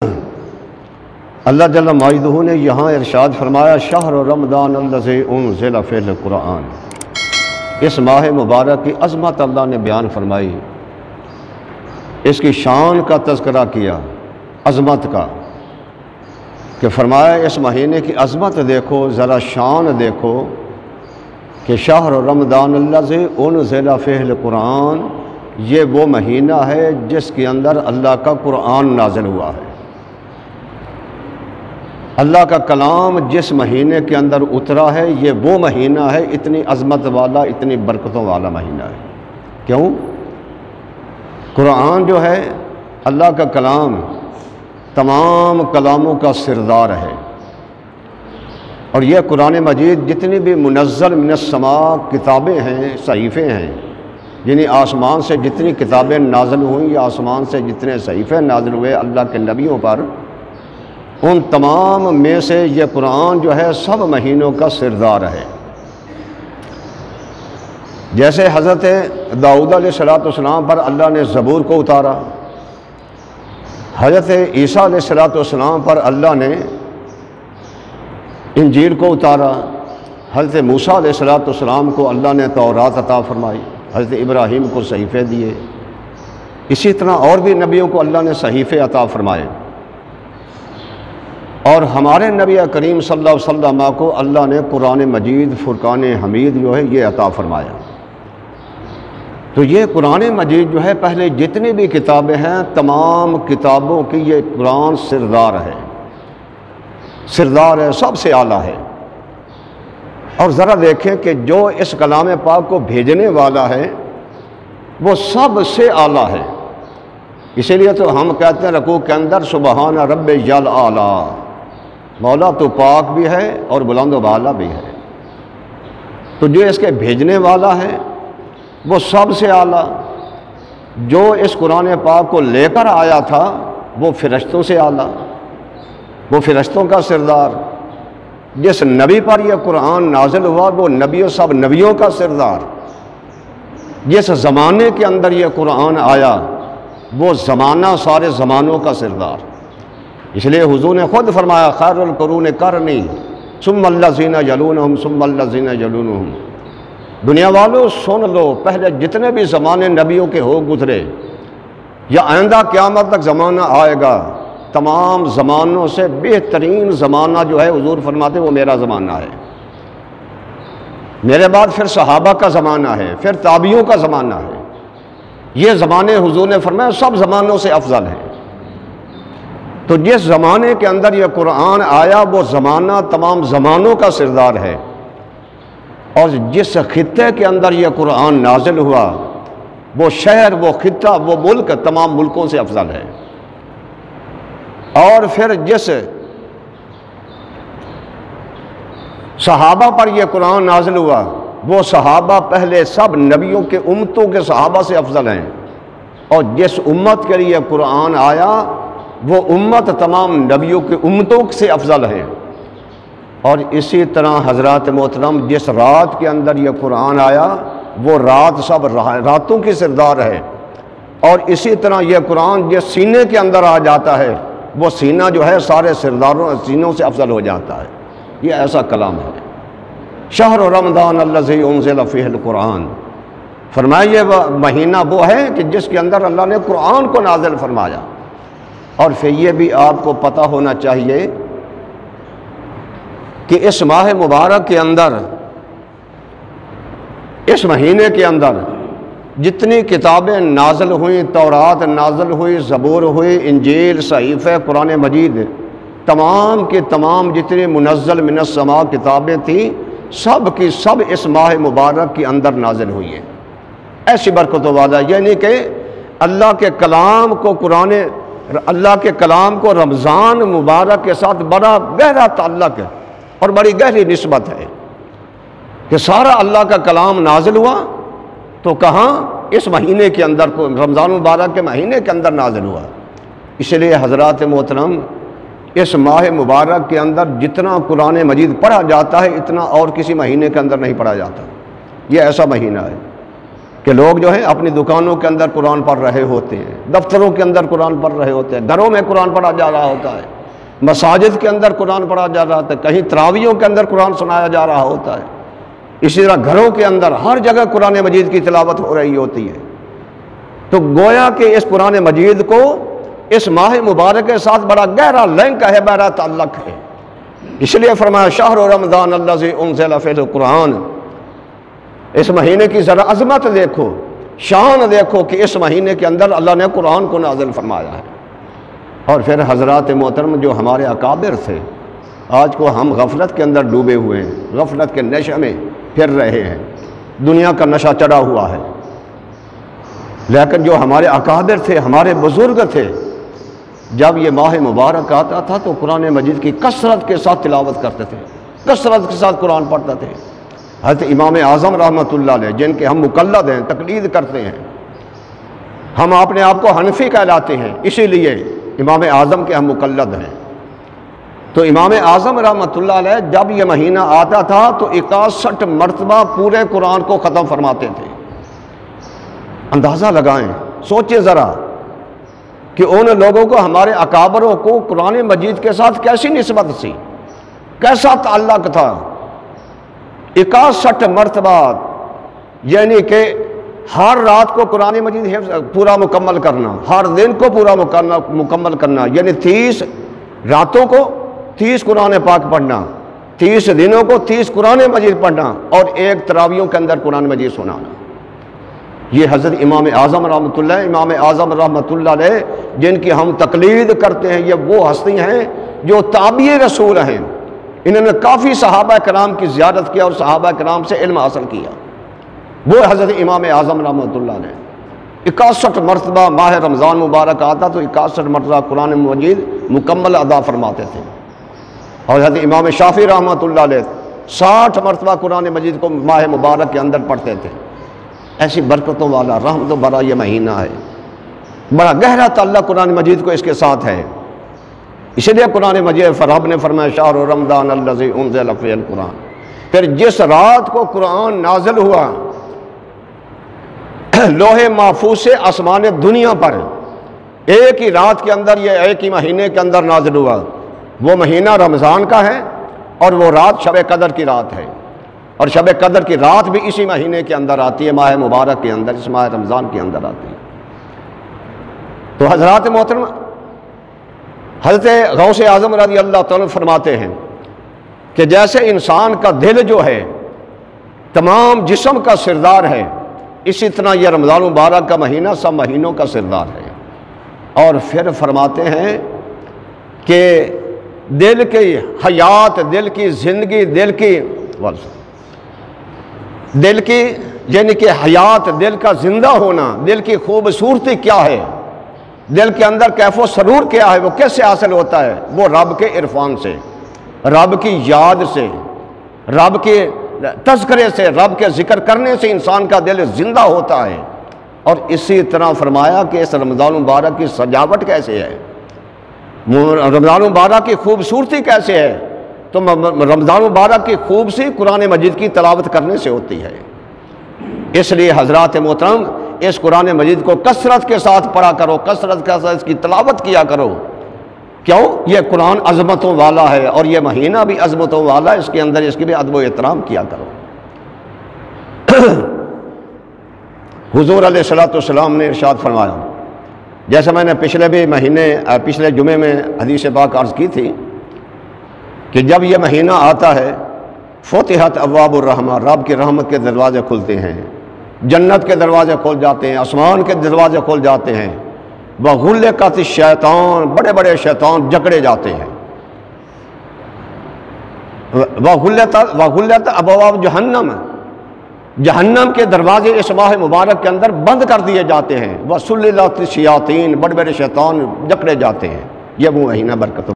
اللہ جل مجدہ نے یہاں ارشاد فرمایا شہر رمضان الذی انزل فیہ القرآن۔ اس ماہ مبارک کی عظمت اللہ نے بیان فرمائی، اس کی شان کا تذکرہ کیا، عظمت کا، کہ فرمایا اس مہینے کی عظمت دیکھو، ذرا شان دیکھو کہ شہر رمضان الذی انزل فیہ القرآن، یہ وہ مہینہ ہے جس کے اندر اللہ کا قرآن نازل ہوا ہے۔ اللہ کا کلام جس مہینے کے اندر اترا ہے، یہ وہ مہینہ ہے، اتنی عظمت والا، اتنی برکتوں والا مہینہ ہے۔ کیوں؟ قرآن جو ہے اللہ کا کلام تمام کلاموں کا سردار ہے، اور یہ قرآن مجید جتنی بھی منزل من السماء کتابیں ہیں، صحیفے ہیں، یعنی آسمان سے جتنی کتابیں نازل ہوئیں یا آسمان سے جتنے صحیفے نازل ہوئے اللہ کے نبیوں پر، ان تمام میں سے یہ قرآن جو ہے سب مہینوں کا سردار ہے۔ جیسے حضرت داؤد علیہ السلام پر اللہ نے زبور کو اتارا، حضرت عیسیٰ علیہ السلام پر اللہ نے انجیل کو اتارا، حضرت موسیٰ علیہ السلام کو اللہ نے تورات عطا فرمائی، حضرت ابراہیم کو صحیفے دیے، اسی طرح اور بھی نبیوں کو اللہ نے صحیفے عطا فرمائے، اور ہمارے نبی کریم صلی اللہ علیہ وسلم کو اللہ نے قرآن مجید فرقان حمید جو ہے یہ عطا فرمایا۔ تو یہ قرآن مجید جو ہے پہلے جتنی بھی کتابیں ہیں تمام کتابوں کی یہ قرآن سردار ہے، سردار ہے، سب سے اعلیٰ ہے۔ اور ذرا دیکھیں کہ جو اس کلام پاک کو بھیجنے والا ہے وہ سب سے اعلیٰ ہے، اسی لیے تو ہم کہتے ہیں رکوع کے اندر سبحان رب الاعلیٰ، مولا تو پاک بھی ہے اور بلند و بالا بھی ہے۔ تو جو اس کے بھیجنے والا ہے وہ سب سے اعلیٰ، جو اس قرآن پاک کو لے کر آیا تھا وہ فرشتوں سے اعلیٰ، وہ فرشتوں کا سردار، جس نبی پر یہ قرآن نازل ہوا وہ نبی و سب نبیوں کا سردار، جس زمانے کے اندر یہ قرآن آیا وہ زمانہ سارے زمانوں کا سردار۔ اس لیے حضور نے خود فرمایا خیر القرون قرنی ثم الذین یلونہم ثم الذین یلونہم۔ دنیا والو سن لو، پہلے جتنے بھی زمانے نبیوں کے ہو گزرے یا آئندہ قیامت تک زمانہ آئے گا، تمام زمانوں سے بہترین زمانہ جو ہے حضور فرماتے وہ میرا زمانہ ہے، میرے بعد پھر صحابہ کا زمانہ ہے، پھر تابعیوں کا زمانہ ہے۔ یہ زمانے حضور نے فرمایا سب زمانوں سے افضل ہیں۔ تو جس زمانے کے اندر یہ قرآن آیا وہ زمانہ تمام زمانوں کا سردار ہے، اور جس خطے کے اندر یہ قرآن نازل ہوا وہ شہر، وہ خطہ، وہ ملک تمام ملکوں سے افضل ہے۔ اور پھر جس صحابہ پر یہ قرآن نازل ہوا وہ صحابہ پہلے سب نبیوں کے امتوں کے صحابہ سے افضل ہیں، اور جس امت کے لیے قرآن آیا وہ امت تمام نبیوں کے امتوں سے افضل ہے۔ اور اسی طرح حضرات محترم جس رات کے اندر یہ قرآن آیا وہ رات سب راتوں کی سردار ہے، اور اسی طرح یہ قرآن جس سینے کے اندر آ جاتا ہے وہ سینہ جو ہے سارے سرداروں سینوں سے افضل ہو جاتا ہے۔ یہ ایسا کلام ہے۔ شہر رمضان الذی انزل فیہ القرآن، فرمایا یہ مہینہ وہ ہے کہ جس کے اندر اللہ نے قرآن کو نازل فرمایا۔ اور پھر یہ بھی آپ کو پتہ ہونا چاہیے کہ اس ماہ مبارک کے اندر، اس مہینے کے اندر جتنی کتابیں نازل ہوئیں، تورات نازل ہوئی، زبور ہوئی، انجیل، صحیفے، قرآن مجید، تمام کے تمام جتنی منزل من السماء کتابیں تھیں سب کی سب اس ماہ مبارک کے اندر نازل ہوئی ہیں۔ ایسی برکتوں والا، یعنی کہ اللہ کے کلام کو اللہ کے کلام کو رمضان مبارک کے ساتھ بڑا گہرا تعلق ہے اور بڑی گہری نسبت ہے کہ سارا اللہ کا کلام نازل ہوا تو کہاں؟ اس مہینے کے اندر، رمضان مبارک کے مہینے کے اندر نازل ہوا۔ اس لیے حضرات محترم اس ماہ مبارک کے اندر جتنا قرآن مجید پڑھا جاتا ہے اتنا اور کسی مہینے کے اندر نہیں پڑھا جاتا، یہ ایسا مہینہ ہے۔ کہ لوگ جو ہیں اپنی دکانوں کے اندر قرآن پڑھ رہے ہوتے ہیں، دفتروں کے اندر قرآن پڑھ رہے ہوتے ہیں، گھروں میں قرآن پڑھا جا رہا ہوتا ہے، مساجد کے اندر قرآن پڑھا جا رہا ہوتا ہے، کہیں تراویحوں کے اندر قرآن سنایا جا رہا ہوتا ہے، اسی طرح گھروں کے اندر ہر جگہ قرآن مجید کی تلاوت ہو رہی ہوتی ہے۔ تو گویا کہ اس قرآن مجید کو اس ماہ مبارک کے ساتھ بڑا گہرا لنک ہے، بڑا تعلق ہے۔ اس لیے فرمایا شہر رمضان الذی انزل فیہ القرآن، اس مہینے کی ذرا عظمت دیکھو، شان دیکھو کہ اس مہینے کے اندر اللہ نے قرآن کو نازل فرمایا ہے۔ اور پھر حضرات محترم جو ہمارے اکابر تھے، آج کو ہم غفلت کے اندر ڈوبے ہوئے ہیں، غفلت کے نشے میں پھر رہے ہیں، دنیا کا نشہ چڑھا ہوا ہے، لیکن جو ہمارے اکابر تھے، ہمارے بزرگ تھے، جب یہ ماہ مبارک آتا تھا تو قرآن مجید کی کثرت کے ساتھ تلاوت کرتے تھے، کثرت کے ساتھ قرآن پڑھتے تھے۔ حضرت امام اعظم رحمۃ اللہ علیہ، جن کے ہم مقلد ہیں، تقلید کرتے ہیں، ہم اپنے آپ کو حنفی کہلاتے ہیں، اسی لیے امام اعظم کے ہم مقلد ہیں۔ تو امام اعظم رحمۃ اللہ علیہ جب یہ مہینہ آتا تھا تو 61 مرتبہ پورے قرآن کو ختم فرماتے تھے۔ اندازہ لگائیں، سوچیں ذرا کہ ان لوگوں کو، ہمارے اکابروں کو قرآن مجید کے ساتھ کیسی نسبت سی، کیسا تعلق تھا۔ 61 مرتبہ، یعنی کہ ہر رات کو قرآن مجید حفظ پورا مکمل کرنا، ہر دن کو پورا مکمل کرنا، یعنی 30 راتوں کو 30 قرآن پاک پڑھنا، 30 دنوں کو 30 قرآن مجید پڑھنا، اور ایک تراویحوں کے اندر قرآن مجید سنانا۔ یہ حضرت امام اعظم رحمۃ اللہ، امام اعظم رحمۃ اللہ علیہ جن کی ہم تقلید کرتے ہیں، یہ وہ ہستی ہیں جو تابع رسول ہیں۔ انہوں نے کافی صحابہ کرام کی زیارت کیا اور صحابہ کرام سے علم حاصل کیا۔ وہ حضرت امام اعظم رحمۃ اللہ علیہ 61 مرتبہ ماہ رمضان مبارک آتا تو 61 مرتبہ قرآن مجید مکمل ادا فرماتے تھے، اور حضرت امام شافعی رحمۃ اللہ علیہ 60 مرتبہ قرآن مجید کو ماہ مبارک کے اندر پڑھتے تھے۔ ایسی برکتوں والا، رحمتوں بھرا یہ مہینہ ہے، بڑا گہرا تعلق قرآن مجید کو اس کے ساتھ ہے۔ اسی لیے قرآن مجید رب نے فرمایا شہر رمضان الذی انزل فیہ القرآن۔ پھر جس رات کو قرآن نازل ہوا لوح محفوظ سے آسمان دنیا پر، ایک ہی رات کے اندر، یہ ایک ہی مہینے کے اندر نازل ہوا، وہ مہینہ رمضان کا ہے، اور وہ رات شب قدر کی رات ہے، اور شب قدر کی رات بھی اسی مہینے کے اندر آتی ہے، ماہ مبارک کے اندر، اس ماہ رمضان کے اندر آتی ہے۔ تو حضرات محترم، حضرت غوث اعظم رضی اللہ تعالیٰ فرماتے ہیں کہ جیسے انسان کا دل جو ہے تمام جسم کا سردار ہے، اسی طرح یہ رمضان مبارک کا مہینہ سب مہینوں کا سردار ہے۔ اور پھر فرماتے ہیں کہ دل کی حیات، دل کی زندگی، دل کی یعنی کہ حیات، دل کا زندہ ہونا، دل کی خوبصورتی کیا ہے، دل کے اندر کیف و سرور کیا ہے، وہ کیسے حاصل ہوتا ہے؟ وہ رب کے عرفان سے، رب کی یاد سے، رب کے تذکرے سے، رب کے ذکر کرنے سے انسان کا دل زندہ ہوتا ہے۔ اور اسی طرح فرمایا کہ اس رمضان مبارک کی سجاوٹ کیسے ہے، رمضان مبارک کی خوبصورتی کیسے ہے؟ تو رمضان مبارک کی خوبصورتی قرآن مجید کی تلاوت کرنے سے ہوتی ہے۔ اس لیے حضرات محترم، اس قرآن مجید کو کثرت کے ساتھ پڑھا کرو، کثرت کے ساتھ اس کی تلاوت کیا کرو۔ کیوں؟ یہ قرآن عظمتوں والا ہے، اور یہ مہینہ بھی عظمتوں والا ہے، اس کے اندر اس کے بھی ادب و احترام کیا کرو۔ حضور علیہ الصلوۃ والسلام نے ارشاد فرمایا، جیسے میں نے پچھلے جمعے میں حدیث پاک عرض کی تھی کہ جب یہ مہینہ آتا ہے فتحت ابواب الرحمہ، رب کی رحمت کے دروازے کھلتے ہیں، جنت کے دروازے کھل جاتے ہیں، آسمان کے دروازے کھل جاتے ہیں، وغلقت الشیطان، بڑے بڑے شیطان جکڑے جاتے ہیں، وغلقت ابواب جہنم، جہنم کے دروازے اس ماہ مبارک کے اندر بند کر دیے جاتے ہیں، وسللت الشیاطین، بڑے بڑے شیطان جکڑے جاتے ہیں۔ یہ وہ مہینہ برکت